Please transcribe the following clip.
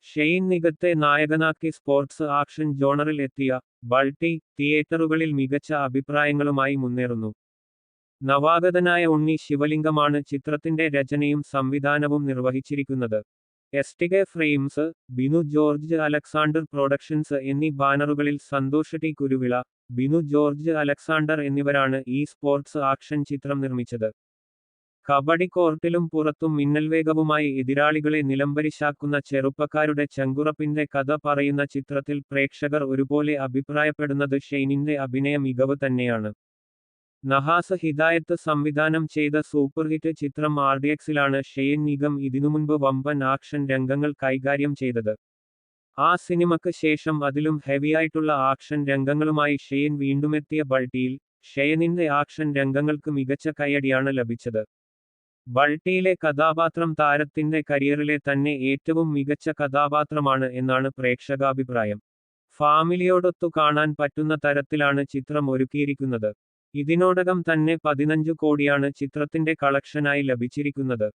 Shane നിഗത്തെ നായകനാക്കി sports action ജോണറിൽ എത്തിയ ബൾട്ടി തിയേറ്ററുകളിൽ മികച്ച അഭിപ്രായങ്ങളുമായി മുന്നേറുന്നു. നവാഗതനായ ഉണ്ണി ശിവലിംഗമാണ് ചിത്രത്തിന്റെ രചനയും സംവിധാനവും നിർവഹിച്ചിരിക്കുന്നത്. STK frames, Binu George Alexander productions എന്നീ ബാനറുകളിൽ Santhosh T Kuruvila, Binu George Alexander എന്നിവരാണ് ഈ സ്പോർട്സ് ആക്ഷൻ ചിത്രം നിർമ്മിച്ചത്. കബഡി കോർട്ടിലും പുറത്തും മിന്നൽവേഗവുമായി എതിരാളികളെ നിലംപരിശാക്കുന്ന ചെറുപ്പക്കാരുടെ ചങ്കുറപ്പിന്റെ കഥ പറയുന്ന ചിത്രത്തിൽ പ്രേക്ഷകർ ഒരുപോലെ അഭിപ്രായപ്പെടുന്നത് ഷെയ്നിന്റെ അഭിനയ മികവ് തന്നെയാണ്. നഹാസ് ഹിദായത്ത് സംവിധാനം ചെയ്ത സൂപ്പർഹിറ്റ് ചിത്രം ആർഡിഎക്സിലാണ് ഷെയ്ൻ നിഗം ഇതിനുമുൻപ് വമ്പൻ ആക്ഷൻ രംഗങ്ങൾ കൈകാര്യം ചെയ്തത്. ആ സിനിമക്ക് ശേഷം അതിലും ഹെവിയായിട്ടുള്ള ആക്ഷൻ രംഗങ്ങളുമായി ഷെയ്ൻ വീണ്ടുമെത്തിയ ബൾട്ടിയിൽ ഷെയ്നിന്റെ ആക്ഷൻ രംഗങ്ങൾക്ക് മികച്ച കയ്യടിയാണ് ലഭിച്ചത്. ബൾട്ടിയിലെ കഥാപാത്രം താരത്തിന്റെ കരിയറിലെ തന്നെ ഏറ്റവും മികച്ച കഥാപാത്രമാണ് എന്നാണ് പ്രേക്ഷകാഭിപ്രായം. ഫാമിലിയോടൊത്തു കാണാൻ പറ്റുന്ന തരത്തിലാണ് ചിത്രം ഒരുക്കിയിരിക്കുന്നത്. ഇതിനോടകം തന്നെ 15 കോടിയാണ് ചിത്രത്തിന്റെ കളക്ഷനായി ലഭിച്ചിരിക്കുന്നത്.